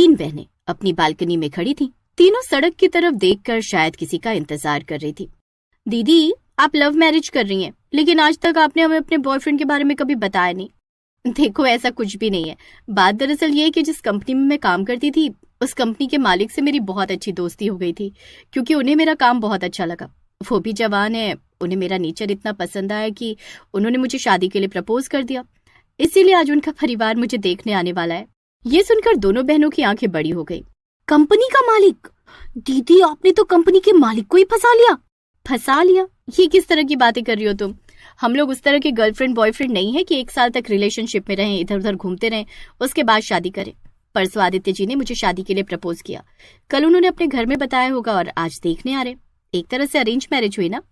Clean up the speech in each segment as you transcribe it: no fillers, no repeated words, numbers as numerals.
तीन बहनें अपनी बालकनी में खड़ी थीं। तीनों सड़क की तरफ देखकर शायद किसी का इंतजार कर रही थी। दीदी, आप लव मैरिज कर रही हैं, लेकिन आज तक आपने हमें अपने बॉयफ्रेंड के बारे में कभी बताया नहीं। देखो, ऐसा कुछ भी नहीं है। बात दरअसल ये है कि जिस कंपनी में मैं काम करती थी, उस कंपनी के मालिक से मेरी बहुत अच्छी दोस्ती हो गई थी, क्योंकि उन्हें मेरा काम बहुत अच्छा लगा। वो भी जवान है, उन्हें मेरा नेचर इतना पसंद आया कि उन्होंने मुझे शादी के लिए प्रपोज कर दिया। इसीलिए आज उनका परिवार मुझे देखने आने वाला है। ये सुनकर दोनों बहनों की आंखें बड़ी हो गई। कंपनी का मालिक? दीदी, आपने तो कंपनी के मालिक को ही फंसा लिया। फंसा लिया? ये किस तरह की बातें कर रही हो तुम? हम लोग उस तरह के गर्लफ्रेंड बॉयफ्रेंड नहीं है कि 1 साल तक रिलेशनशिप में रहें, इधर उधर घूमते रहें, उसके बाद शादी करें। परसों आदित्य जी ने मुझे शादी के लिए प्रपोज किया। कल उन्होंने अपने घर में बताया होगा और आज देखने आ रहे। एक तरह से अरेंज मैरिज हुई ना।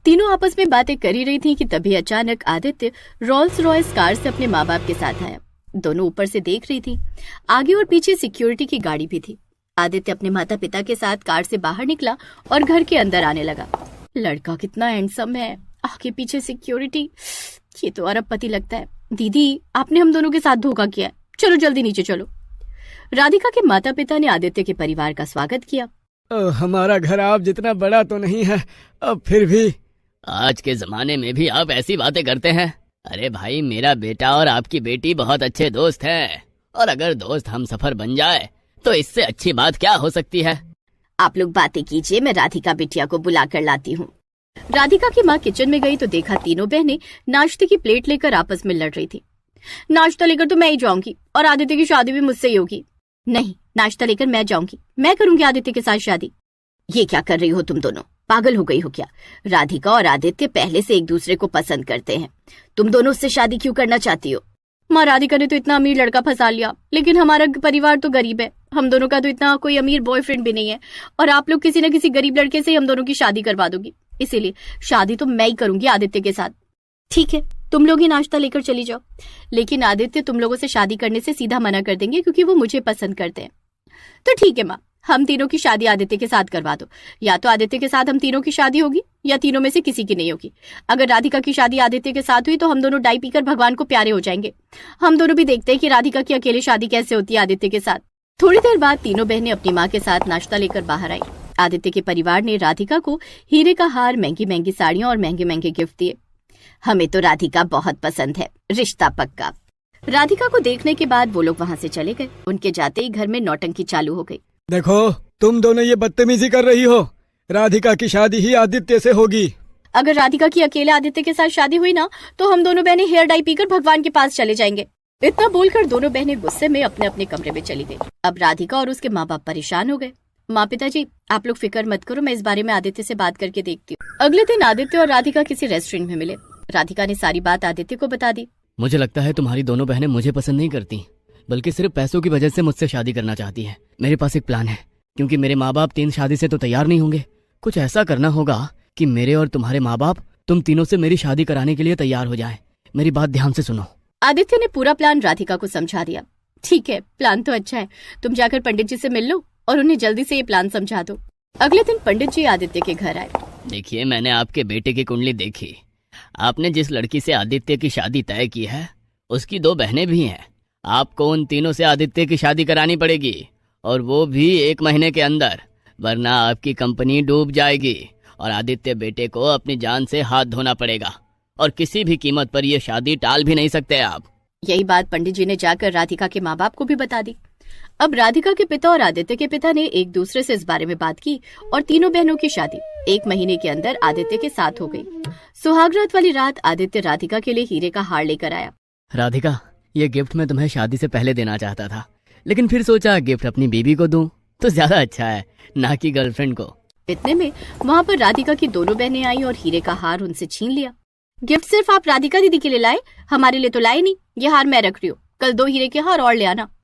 तीनों आपस में बातें कर ही रही थी कि तभी अचानक आदित्य रोल्स रॉयस कार से अपने माँ बाप के साथ आया। दोनों ऊपर से देख रही थी। आगे और पीछे सिक्योरिटी की गाड़ी भी थी। आदित्य अपने माता पिता के साथ कार से बाहर निकला और घर के अंदर आने लगा। लड़का कितना हैंडसम है, आगे पीछे सिक्योरिटी, ये तो अरबपति लगता है। दीदी, आपने हम दोनों के साथ धोखा किया है, चलो जल्दी नीचे चलो। राधिका के माता पिता ने आदित्य के परिवार का स्वागत किया। हमारा घर आप जितना बड़ा तो नहीं है, अब फिर भी। आज के जमाने में भी आप ऐसी बातें करते हैं? अरे भाई, मेरा बेटा और आपकी बेटी बहुत अच्छे दोस्त हैं, और अगर दोस्त हम सफर बन जाए तो इससे अच्छी बात क्या हो सकती है। आप लोग बातें कीजिए, मैं राधिका बिटिया को बुला कर लाती हूँ। राधिका की माँ किचन में गई तो देखा तीनों बहनें नाश्ते की प्लेट लेकर आपस में लड़ रही थी। नाश्ता लेकर तो मैं ही जाऊंगी और आदित्य की शादी भी मुझसे ही होगी। नहीं, नाश्ता लेकर मैं जाऊंगी, मैं करूंगी आदित्य के साथ शादी। ये क्या कर रही हो तुम दोनों? पागल हो गई हो क्या? राधिका और आदित्य पहले से एक दूसरे को पसंद करते हैं, तुम दोनों उससे शादी क्यों करना चाहती हो? माँ, राधिका ने तो इतना अमीर लड़का फंसा लिया, लेकिन हमारा परिवार तो गरीब है। हम दोनों का तो इतना कोई अमीर बॉयफ्रेंड भी नहीं है, और आप लोग किसी न किसी गरीब लड़के से ही हम दोनों की शादी करवा दोगी। इसीलिए शादी तो मैं ही करूंगी आदित्य के साथ। ठीक है, तुम लोग ही नाश्ता लेकर चली जाओ, लेकिन आदित्य तुम लोगों से शादी करने से सीधा मना कर देंगे, क्योंकि वो मुझे पसंद करते हैं। तो ठीक है माँ, हम तीनों की शादी आदित्य के साथ करवा दो। या तो आदित्य के साथ हम तीनों की शादी होगी, या तीनों में से किसी की नहीं होगी। अगर राधिका की शादी आदित्य के साथ हुई तो हम दोनों डाई पीकर भगवान को प्यारे हो जाएंगे। हम दोनों भी देखते हैं कि राधिका की अकेले शादी कैसे होती है आदित्य के साथ। थोड़ी देर बाद तीनों बहनें अपनी माँ के साथ नाश्ता लेकर बाहर आई। आदित्य के परिवार ने राधिका को हीरे का हार, महंगी महंगी साड़ियां और महंगे महंगे गिफ्ट दिए। हमें तो राधिका बहुत पसंद है, रिश्ता पक्का। राधिका को देखने के बाद वो लोग वहाँ से चले गए। उनके जाते ही घर में नौटंकी चालू हो गई। देखो, तुम दोनों ये बदतमीजी कर रही हो। राधिका की शादी ही आदित्य से होगी। अगर राधिका की अकेले आदित्य के साथ शादी हुई ना, तो हम दोनों बहनें हेयर डाई पीकर भगवान के पास चले जाएंगे। इतना बोलकर दोनों बहनें गुस्से में अपने अपने कमरे में चली गई। अब राधिका और उसके माँ बाप परेशान हो गए। माँ, पिताजी, आप लोग फिक्र मत करो, मैं इस बारे में आदित्य से बात करके देखती हूँ। अगले दिन आदित्य और राधिका किसी रेस्टोरेंट में मिले। राधिका ने सारी बात आदित्य को बता दी। मुझे लगता है तुम्हारी दोनों बहनें मुझे पसंद नहीं करती, बल्कि सिर्फ पैसों की वजह से मुझसे शादी करना चाहती है। मेरे पास एक प्लान है, क्योंकि मेरे माँ बाप 3 शादी से तो तैयार नहीं होंगे। कुछ ऐसा करना होगा कि मेरे और तुम्हारे माँ बाप तुम तीनों से मेरी शादी कराने के लिए तैयार हो जाएं। मेरी बात ध्यान से सुनो। आदित्य ने पूरा प्लान राधिका को समझा दिया। ठीक है, प्लान तो अच्छा है, तुम जाकर पंडित जी से मिल लो और उन्हें जल्दी से ये प्लान समझा दो। अगले दिन पंडित जी आदित्य के घर आए। देखिए, मैंने आपके बेटे की कुंडली देखी। आपने जिस लड़की से आदित्य की शादी तय की है, उसकी 2 बहनें भी हैं। आपको उन तीनों से आदित्य की शादी करानी पड़ेगी, और वो भी 1 महीने के अंदर, वरना आपकी कंपनी डूब जाएगी और आदित्य बेटे को अपनी जान से हाथ धोना पड़ेगा, और किसी भी कीमत पर यह शादी टाल भी नहीं सकते आप। यही बात पंडित जी ने जाकर राधिका के माँ बाप को भी बता दी। अब राधिका के पिता और आदित्य के पिता ने एक दूसरे से इस बारे में बात की, और तीनों बहनों की शादी 1 महीने के अंदर आदित्य के साथ हो गई। सुहागरात वाली रात आदित्य राधिका के लिए हीरे का हार लेकर आया। राधिका, ये गिफ्ट मैं तुम्हें शादी से पहले देना चाहता था, लेकिन फिर सोचा गिफ्ट अपनी बीबी को दूं तो ज्यादा अच्छा है, ना कि गर्लफ्रेंड को। इतने में वहाँ पर राधिका की दोनों बहनें आई और हीरे का हार उनसे छीन लिया। गिफ्ट सिर्फ आप राधिका दीदी के लिए लाए, हमारे लिए तो लाए नहीं। ये हार मैं रख रही हूँ, कल 2 हीरे के हार और ले आना।